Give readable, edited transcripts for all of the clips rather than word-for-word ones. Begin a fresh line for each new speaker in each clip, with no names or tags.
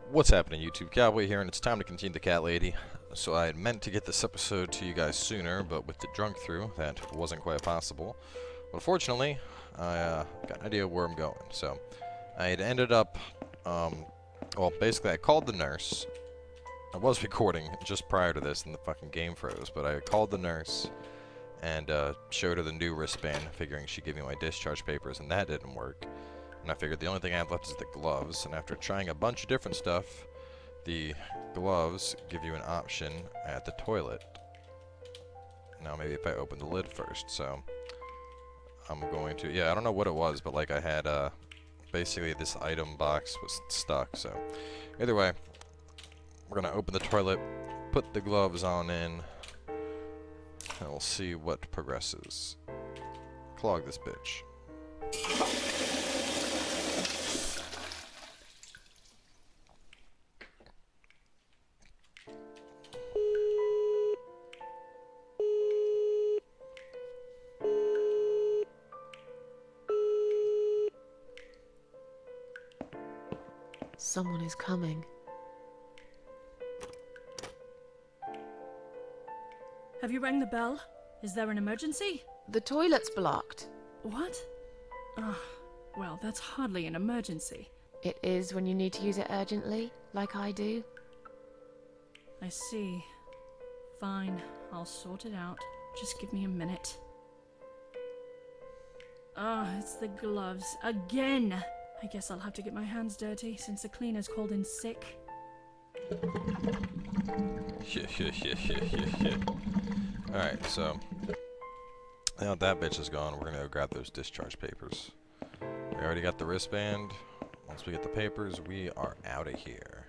What's happening, YouTube? Cowboy here, and it's time to continue the cat lady. So I had meant to get this episode to you guys sooner, but with the drunk through, that wasn't quite possible. But fortunately, I got an idea where I'm going. So I had ended up, well, basically I called the nurse. I was recording just prior to this, and the fucking game froze, but I called the nurse and showed her the new wristband, figuring she'd give me my discharge papers, and that didn't work. And I figured the only thing I have left is the gloves, and after trying a bunch of different stuff, the gloves give you an option at the toilet. Now maybe if I open the lid first, so I'm going to, yeah, I don't know what it was, but like I had, basically this item box was stuck, so either way, we're gonna open the toilet, put the gloves on in, and we'll see what progresses. Clog this bitch.
Someone is coming.
Have you rang the bell? Is there an emergency?
The toilet's blocked.
What? Well, that's hardly an emergency.
It is when you need to use it urgently, like I do.
I see. Fine, I'll sort it out. Just give me a minute. It's the gloves. Again! I guess I'll have to get my hands dirty since the cleaner's called in sick.
Alright, so now that bitch is gone, we're gonna go grab those discharge papers. We already got the wristband. Once we get the papers, we are out of here.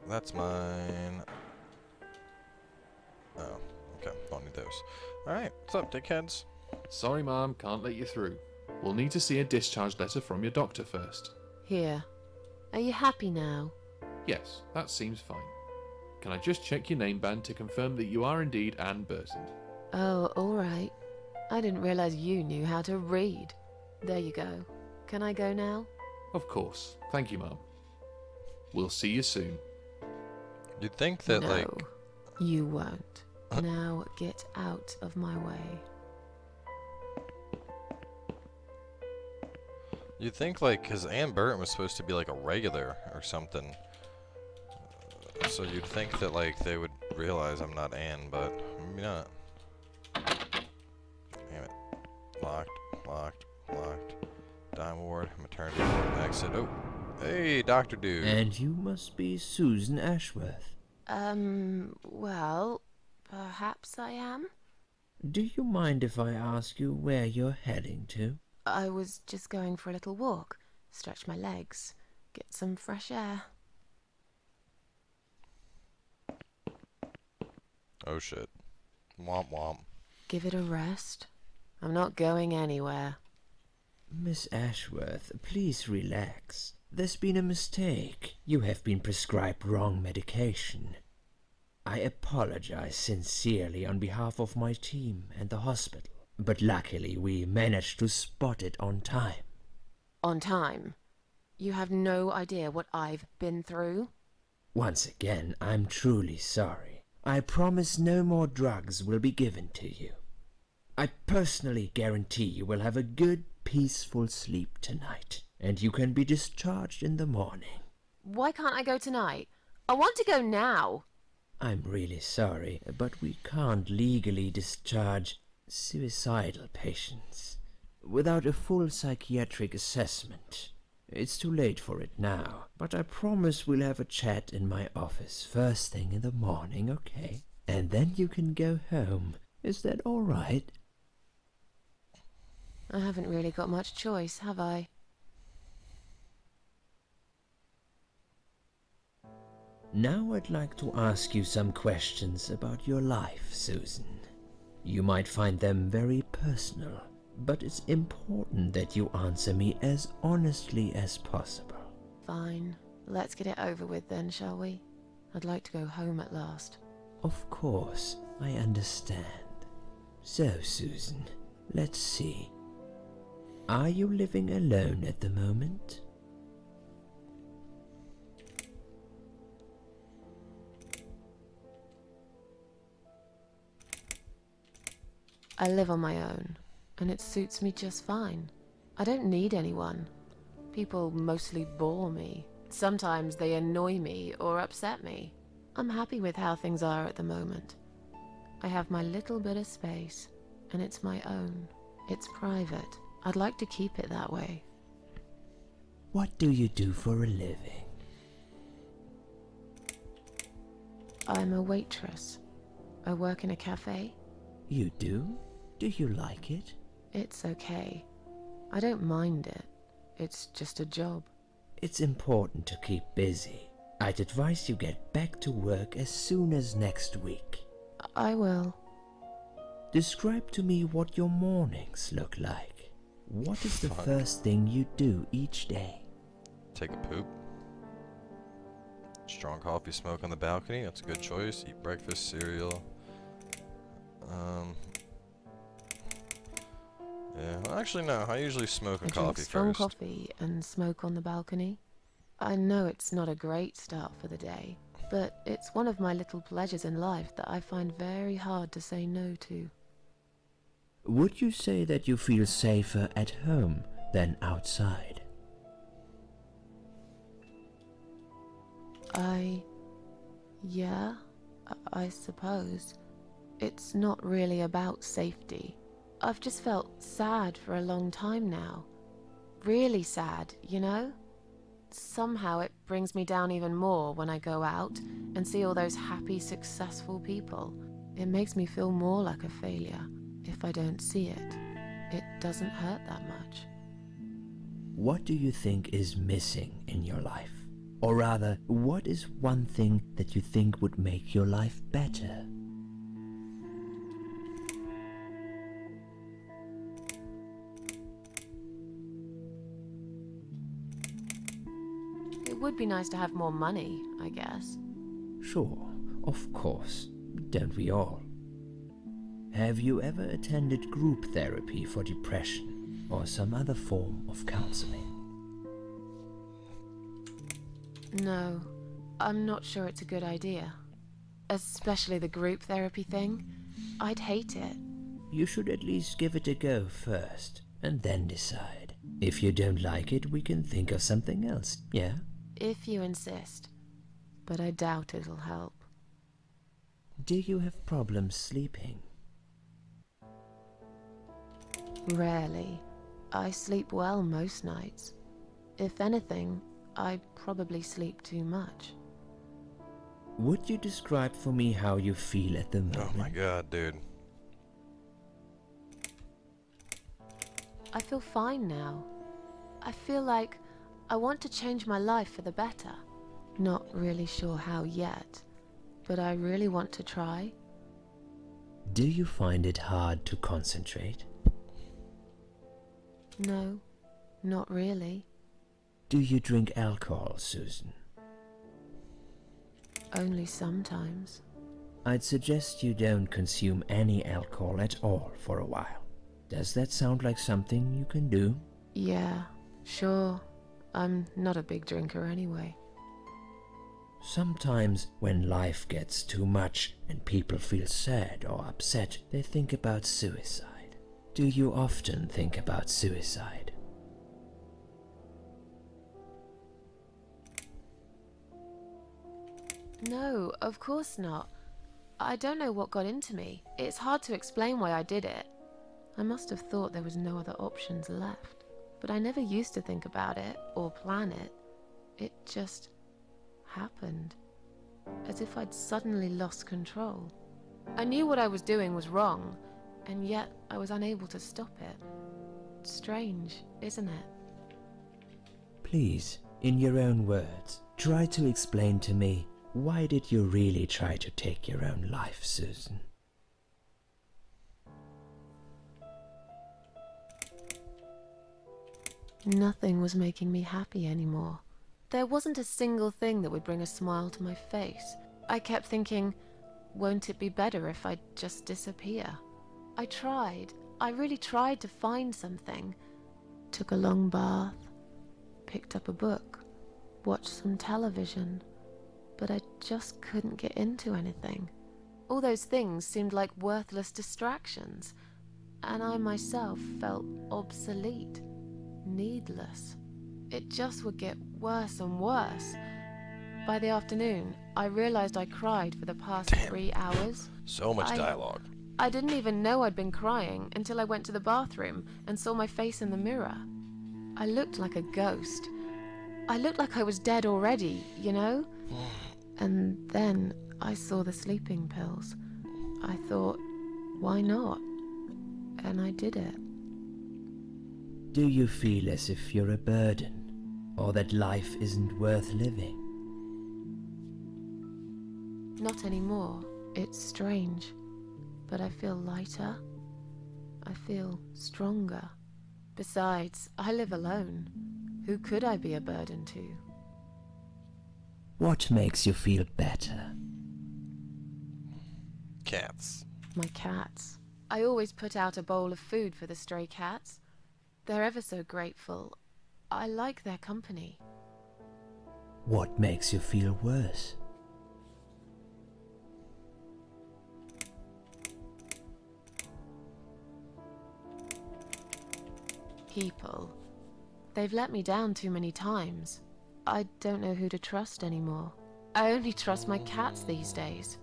That's mine. Oh, okay, don't need those. Alright, what's up, dickheads?
Sorry, Mom, can't let you through. We'll need to see a discharge letter from your doctor first.
Here. Are you happy now?
Yes, that seems fine. Can I just check your name band to confirm that you are indeed Anne Burton?
Oh, alright. I didn't realize you knew how to read. There you go. Can I go now?
Of course. Thank you, Mom. We'll see you soon.
You'd think that,
no,
like...
you won't. Now get out of my way.
You'd think, like, because Anne Burton was supposed to be, like, a regular or something. So you'd think that, like, they would realize I'm not Anne, but maybe not. Damn it. Locked, locked, locked. Dime ward, maternity ward, exit. Oh, hey, Dr. Dude.
And you must be Susan Ashworth.
Well, perhaps I am?
Do you mind if I ask you where you're heading to?
I was just going for a little walk, stretch my legs, get some fresh air.
Oh shit. Womp womp.
Give it a rest. I'm not going anywhere.
Miss Ashworth, please relax. There's been a mistake. You have been prescribed wrong medication. I apologize sincerely on behalf of my team and the hospital. But luckily we managed to spot it on time.
On time? You have no idea what I've been through?
Once again, I'm truly sorry. I promise no more drugs will be given to you. I personally guarantee you will have a good, peaceful sleep tonight, and you can be discharged in the morning.
Why can't I go tonight? I want to go now.
I'm really sorry, but we can't legally discharge suicidal patients without a full psychiatric assessment. It's too late for it now, but I promise we'll have a chat in my office first thing in the morning, okay? And then you can go home. Is that all right?
I haven't really got much choice, have I?
Now I'd like to ask you some questions about your life, Susan. You might find them very personal, but it's important that you answer me as honestly as possible.
Fine. Let's get it over with then, shall we? I'd like to go home at last.
Of course, I understand. So, Susan, let's see. Are you living alone at the moment?
I live on my own, and it suits me just fine. I don't need anyone. People mostly bore me. Sometimes they annoy me or upset me. I'm happy with how things are at the moment. I have my little bit of space, and it's my own. It's private. I'd like to keep it that way.
What do you do for a living?
I'm a waitress. I work in a cafe.
You do? Do you like it?
It's okay. I don't mind it. It's just a job.
It's important to keep busy. I'd advise you get back to work as soon as next week.
I will.
Describe to me what your mornings look like. What is the first thing you do each day?
Take a poop. Strong coffee smoke on the balcony. That's a good choice. Eat breakfast, cereal. Yeah, well, actually no. I usually smoke a
I
coffee
drink strong
first.
coffee and smoke on the balcony. I know it's not a great start for the day, but it's one of my little pleasures in life that I find very hard to say no to.
Would you say that you feel safer at home than outside?
Yeah, I suppose. It's not really about safety. I've just felt sad for a long time now. Really sad, you know? Somehow it brings me down even more when I go out and see all those happy, successful people. It makes me feel more like a failure. If I don't see it, it doesn't hurt that much.
What do you think is missing in your life? Or rather, what is one thing that you think would make your life better?
It would be nice to have more money, I guess.
Sure, of course. Don't we all? Have you ever attended group therapy for depression or some other form of counseling?
No, I'm not sure it's a good idea. Especially the group therapy thing. I'd hate it.
You should at least give it a go first, and then decide. If you don't like it, we can think of something else, yeah?
If you insist. But I doubt it'll help.
Do you have problems sleeping?
Rarely. I sleep well most nights. If anything, I probably sleep too much.
Would you describe for me how you feel at the moment?
Oh my god, dude.
I feel fine now. I feel like I want to change my life for the better. Not really sure how yet, but I really want to try.
Do you find it hard to concentrate?
No, not really.
Do you drink alcohol, Susan?
Only sometimes.
I'd suggest you don't consume any alcohol at all for a while. Does that sound like something you can do?
Yeah, sure. I'm not a big drinker anyway.
Sometimes when life gets too much and people feel sad or upset, they think about suicide. Do you often think about suicide?
No, of course not. I don't know what got into me. It's hard to explain why I did it. I must have thought there was no other options left. But I never used to think about it or plan it. It just happened. As if I'd suddenly lost control. I knew what I was doing was wrong, and yet I was unable to stop it. Strange, isn't it?
Please, in your own words, try to explain to me, why did you really try to take your own life, Susan?
Nothing was making me happy anymore. There wasn't a single thing that would bring a smile to my face. I kept thinking, won't it be better if I just disappear? I tried. I really tried to find something. Took a long bath, picked up a book, watched some television, but I just couldn't get into anything. All those things seemed like worthless distractions. and I myself felt obsolete, needless. It just would get worse and worse. By the afternoon, I realized I cried for the past 3 hours.
So much dialogue.
I didn't even know I'd been crying until I went to the bathroom and saw my face in the mirror. I looked like a ghost. I looked like I was dead already, you know? And then I saw the sleeping pills. I thought, why not? And I did it.
Do you feel as if you're a burden, or that life isn't worth living?
Not anymore. It's strange. But I feel lighter. I feel stronger. Besides, I live alone. Who could I be a burden to?
What makes you feel better?
Cats.
My cats. I always put out a bowl of food for the stray cats. They're ever so grateful. I like their company.
What makes you feel worse?
People. They've let me down too many times. I don't know who to trust anymore. I only trust my cats these days.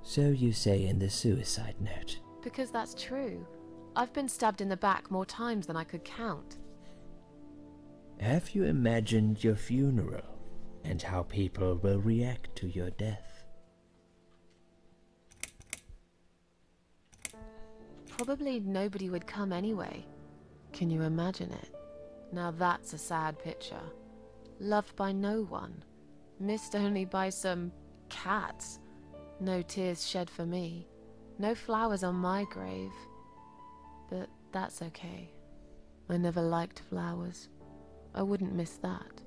So you say in the suicide note.
Because that's true. I've been stabbed in the back more times than I could count.
Have you imagined your funeral and how people will react to your death?
Probably nobody would come anyway. Can you imagine it? Now that's a sad picture. Loved by no one. Missed only by some cats. No tears shed for me. No flowers on my grave. But that's okay. I never liked flowers. I wouldn't miss that.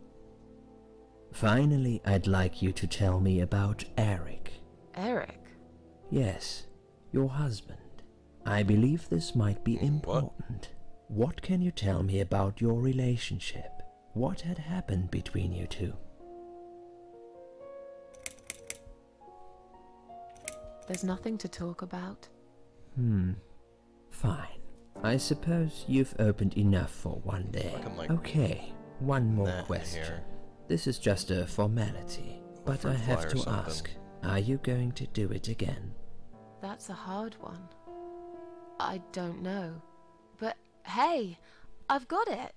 Finally, I'd like you to tell me about Eric.
Eric?
Yes, your husband. I believe this might be important. What can you tell me about your relationship? What had happened between you two?
There's nothing to talk about.
Fine. I suppose you've opened enough for one day. Okay, one more question. This is just a formality, but I have to ask, are you going to do it again?
That's a hard one. I don't know. But hey, I've got it.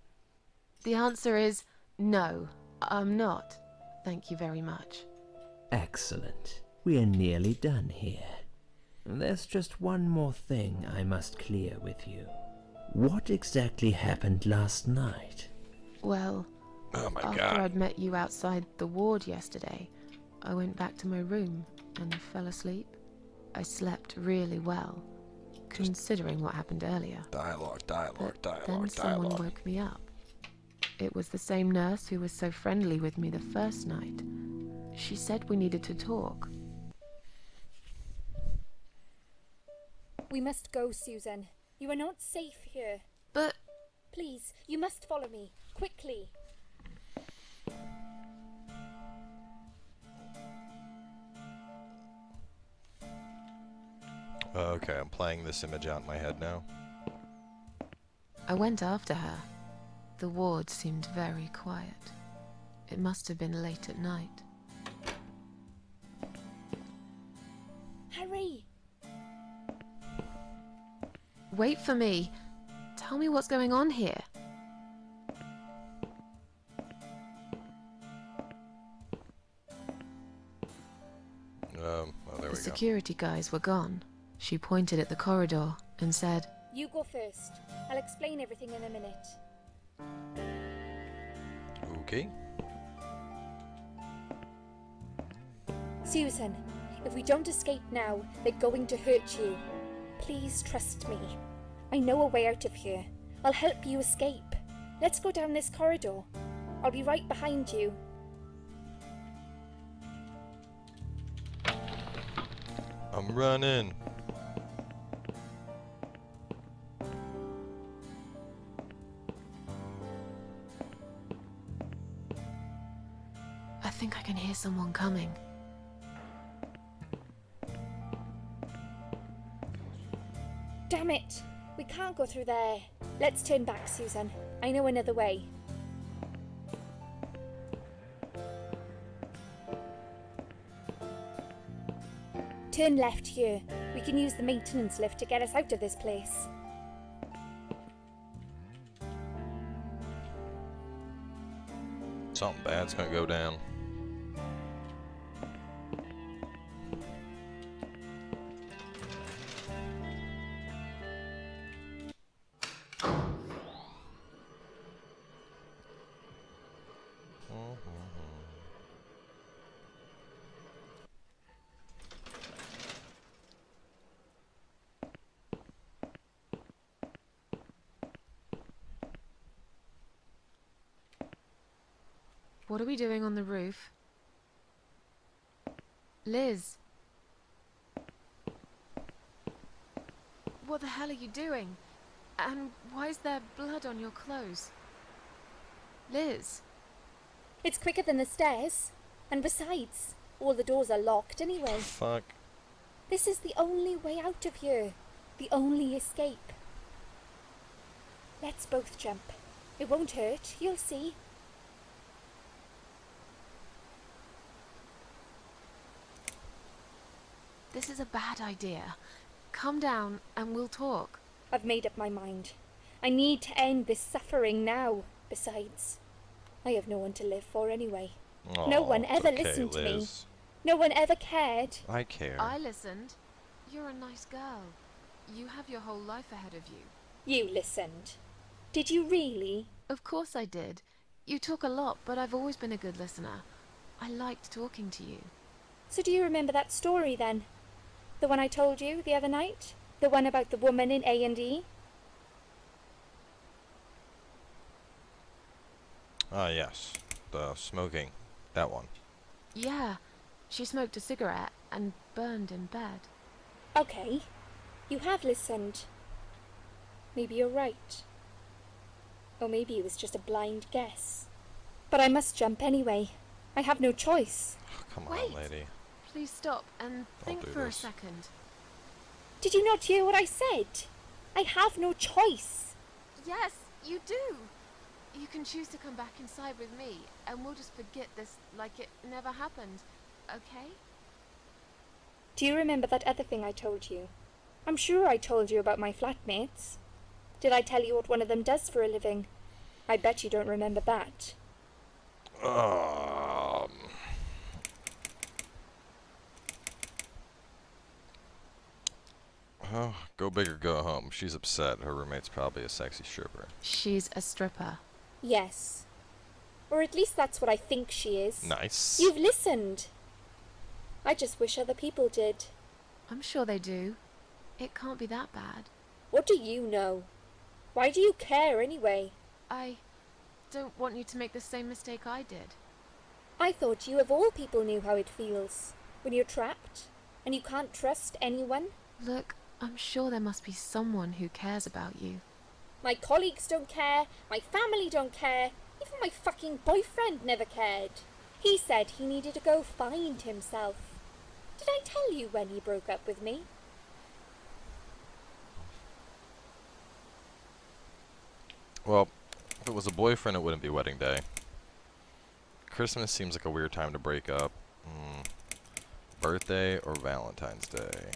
The answer is no, I'm not. Thank you very much.
Excellent. We are nearly done here. There's just one more thing I must clear with you. What exactly happened last night?
Well, after I'd met you outside the ward yesterday, I went back to my room and fell asleep. I slept really well, considering what happened earlier. Then someone woke me up. It was the same nurse who was so friendly with me the first night. She said we needed to talk.
We must go, Susan. You are not safe here.
But...
Please, you must follow me. Quickly.
Okay, I'm playing this image out in my head now.
I went after her. The ward seemed very quiet. It must have been late at night.
Hurry!
Wait for me. Tell me what's going on here.
Well, there we go.
The security guys were gone. She pointed at the corridor and said,
You go first. I'll explain everything in a minute.
Okay.
Susan, if we don't escape now, they're going to hurt you. Please trust me. I know a way out of here. I'll help you escape. Let's go down this corridor. I'll be right behind you.
I'm running.
I think I can hear someone coming.
Damn it! We can't go through there. Let's turn back, Susan. I know another way. Turn left here. We can use the maintenance lift to get us out of this place.
Something bad's gonna go down.
What are we doing on the roof? Liz. What the hell are you doing? And why is there blood on your clothes? Liz.
It's quicker than the stairs. And besides, all the doors are locked anyway.
Fuck.
This is the only way out of here. The only escape. Let's both jump. It won't hurt, you'll see.
This is a bad idea. Come down and we'll talk.
I've made up my mind. I need to end this suffering now. Besides, I have no one to live for anyway.
Aw,
No one
it's
ever
okay,
listened to me.
Liz.
No one ever cared.
I care.
I listened. You're a nice girl. You have your whole life ahead of you.
You listened. Did you really?
Of course I did. You talk a lot, but I've always been a good listener. I liked talking to you.
So do you remember that story then? The one I told you the other night? The one about the woman in A&E?
Ah, yes. The smoking. That one.
Yeah, she smoked a cigarette and burned in bed.
Okay, you have listened. Maybe you're right. Or maybe it was just a blind guess. But I must jump anyway. I have no choice.
Oh, come
Wait.
on, lady.
Please stop and think
do
for
this.
a second.
Did you not hear what I said? I have no choice.
Yes, you do. You can choose to come back inside with me, and we'll just forget this like it never happened, okay?
Do you remember that other thing I told you? I'm sure I told you about my flatmates. Did I tell you what one of them does for a living? I bet you don't remember that.
Oh, go big or go home. She's upset. Her roommate's probably a sexy stripper.
She's a stripper.
Yes. Or at least that's what I think she is.
Nice.
You've listened. I just wish other people did.
I'm sure they do. It can't be that bad.
What do you know? Why do you care anyway?
I don't want you to make the same mistake I did.
I thought you of all people knew how it feels. When you're trapped, and you can't trust anyone.
Look, I'm sure there must be someone who cares about you.
My colleagues don't care, my family don't care, even my fucking boyfriend never cared. He said he needed to go find himself. Did I tell you when he broke up with me?
Well, if it was a boyfriend, it wouldn't be wedding day. Christmas seems like a weird time to break up. Birthday or Valentine's Day?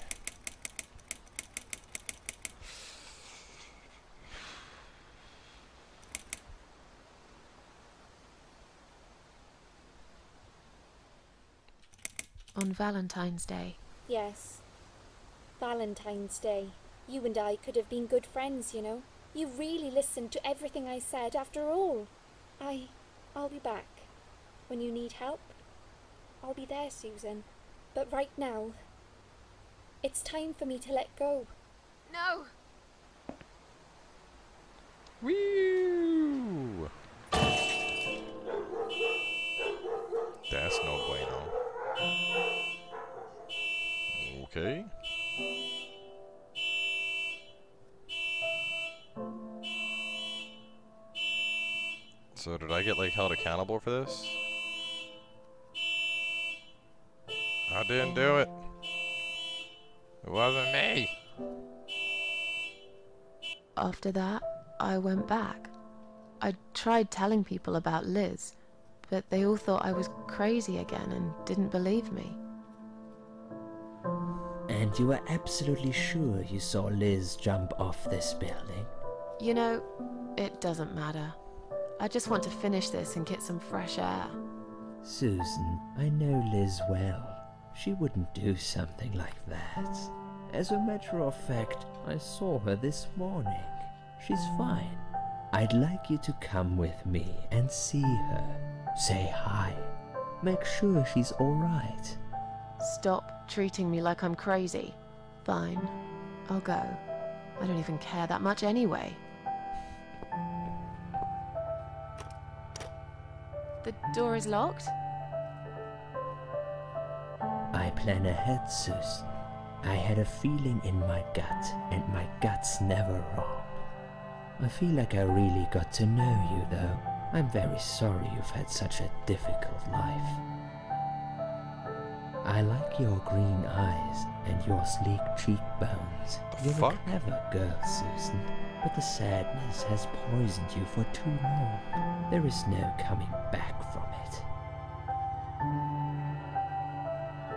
On Valentine's Day.
Yes. Valentine's Day. You and I could have been good friends, you know. You really listened to everything I said after all. I'll be back. When you need help, I'll be there, Susan. But right now, it's time for me to let go.
No!
Woo! That's no bueno. Okay. So did I get like held accountable for this? I didn't do it. It wasn't me.
After that, I went back. I tried telling people about Liz, but they all thought I was crazy again and didn't believe me.
And you were absolutely sure you saw Liz jump off this building?
You know, it doesn't matter. I just want to finish this and get some fresh air.
Susan, I know Liz well. She wouldn't do something like that. As a matter of fact, I saw her this morning. She's fine. I'd like you to come with me and see her. Say hi. Make sure she's alright.
Stop treating me like I'm crazy. Fine, I'll go. I don't even care that much anyway. The door is locked?
I plan ahead, Susan. I had a feeling in my gut, and my gut's never wrong. I feel like I really got to know you, though. I'm very sorry you've had such a difficult life. I like your green eyes and your sleek cheekbones. You're a clever girl, Susan, but the sadness has poisoned you for too long. There is no coming back from it.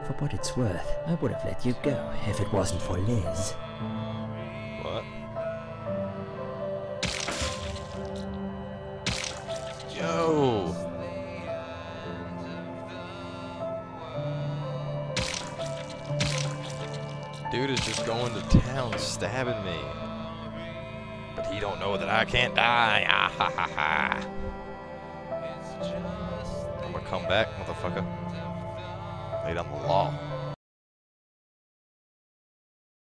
For what it's worth, I would have let you go if it wasn't for Liz.
What? Yo! Dude is just going to town stabbing me. But he don't know that I can't die. Ah ha ha ha. I'm gonna come back, motherfucker. Lay down the law.